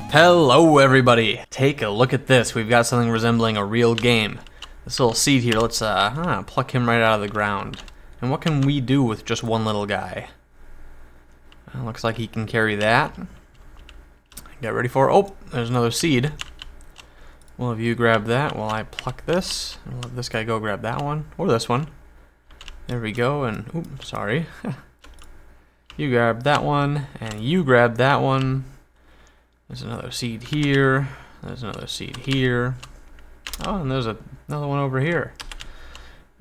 Hello everybody! Take a look at this. We've got something resembling a real game. This little seed here, let's pluck him right out of the ground. And what can we do with just one little guy? Looks like he can carry that. Get ready for it. Oh, there's another seed. Well, if you grab that while I pluck this, and let this guy go grab that one, or this one. There we go, and, oops, sorry. You grab that one, and you grab that one. There's another seed here. There's another seed here. Oh, and there's another one over here.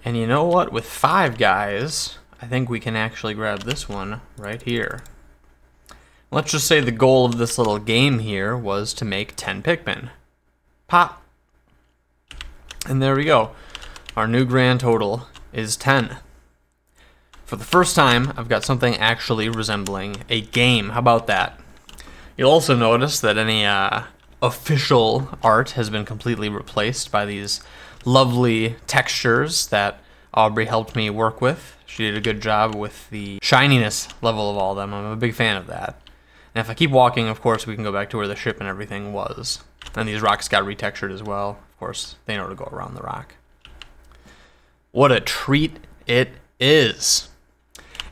And you know what? With 5 guys, I think we can actually grab this one right here. Let's just say the goal of this little game here was to make 10 Pikmin. Pop! And there we go. Our new grand total is 10. For the first time, I've got something actually resembling a game. How about that? You'll also notice that any official art has been completely replaced by these lovely textures that Aubrey helped me work with. She did a good job with the shininess level of all of them. I'm a big fan of that. And if I keep walking, of course, we can go back to where the ship and everything was. And these rocks got retextured as well. Of course, they know to go around the rock. What a treat it is.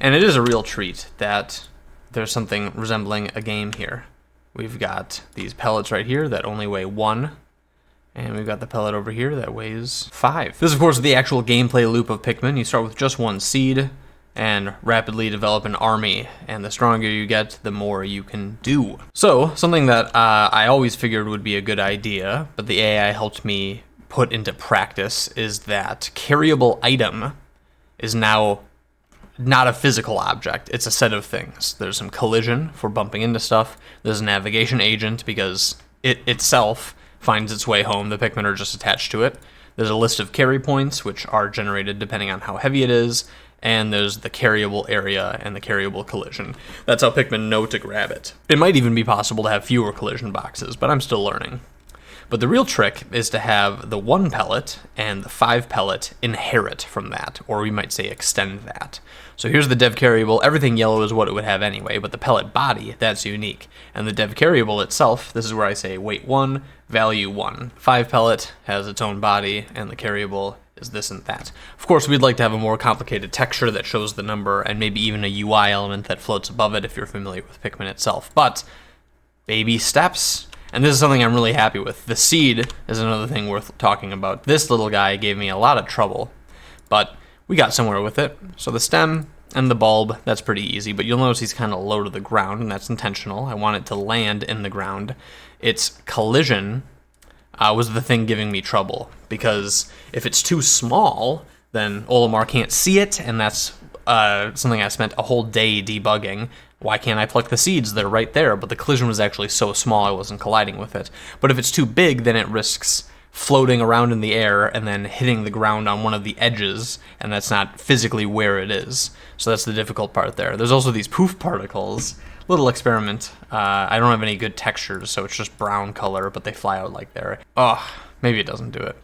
And it is a real treat that there's something resembling a game here. We've got these pellets right here that only weigh 1. And we've got the pellet over here that weighs 5. This, of course, is the actual gameplay loop of Pikmin. You start with just 1 seed and rapidly develop an army. And the stronger you get, the more you can do. So, something that I always figured would be a good idea, but the AI helped me put into practice, is that carryable item is now not a physical object, it's a set of things. There's some collision for bumping into stuff. There's a navigation agent because it itself finds its way home. The Pikmin are just attached to it. There's a list of carry points, which are generated depending on how heavy it is. And there's the carryable area and the carryable collision. That's how Pikmin know to grab it. It might even be possible to have fewer collision boxes, but I'm still learning. But the real trick is to have the 1 pellet and the 5 pellet inherit from that, or we might say extend that. So here's the dev carryable. Everything yellow is what it would have anyway, but the pellet body, that's unique. And the dev carryable itself, this is where I say weight 1, value 1. 5 pellet has its own body, and the carryable is this and that. Of course, we'd like to have a more complicated texture that shows the number, and maybe even a UI element that floats above it if you're familiar with Pikmin itself. But baby steps. And this is something I'm really happy with. The seed is another thing worth talking about. This little guy gave me a lot of trouble, but we got somewhere with it. So the stem and the bulb, that's pretty easy, but you'll notice he's kind of low to the ground, and that's intentional. I want it to land in the ground. Its collision was the thing giving me trouble, because if it's too small, then Olimar can't see it, and that's something I spent a whole day debugging. Why can't I pluck the seeds? They're right there, but the collision was actually so small I wasn't colliding with it. But if it's too big, then it risks floating around in the air and then hitting the ground on one of the edges, and that's not physically where it is. So that's the difficult part there. There's also these poof particles. Little experiment. I don't have any good textures, so it's just brown color, but they fly out like there. Oh, maybe it doesn't do it.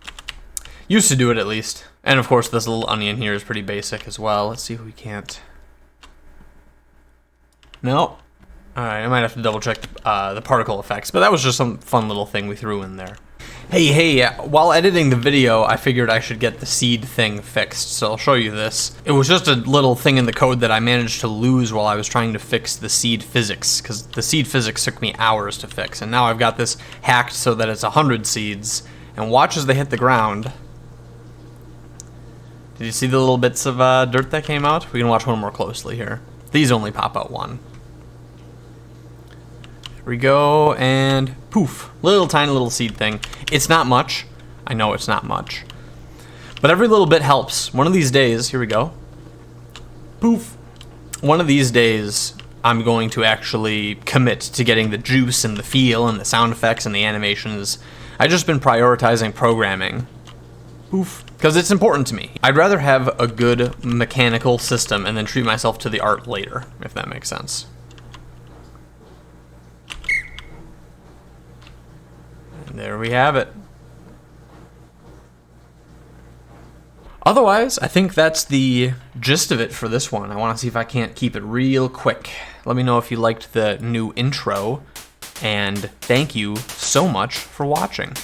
Used to do it at least. And of course this little onion here is pretty basic as well. Let's see if we can't. No. Alright, I might have to double check the particle effects, but that was just some fun little thing we threw in there. Hey, while editing the video, I figured I should get the seed thing fixed, so I'll show you this. It was just a little thing in the code that I managed to lose while I was trying to fix the seed physics, because the seed physics took me hours to fix, and now I've got this hacked so that it's 100 seeds, and watch as they hit the ground. Did you see the little bits of dirt that came out? We can watch one more closely here. These only pop out 1. Here we go, and poof. Little tiny little seed thing. It's not much. I know it's not much. But every little bit helps. One of these days, here we go. Poof. One of these days, I'm going to actually commit to getting the juice and the feel and the sound effects and the animations. I've just been prioritizing programming. Poof. Because it's important to me. I'd rather have a good mechanical system and then treat myself to the art later, if that makes sense. And there we have it. Otherwise, I think that's the gist of it for this one. I want to see if I can't keep it real quick. Let me know if you liked the new intro. And thank you so much for watching.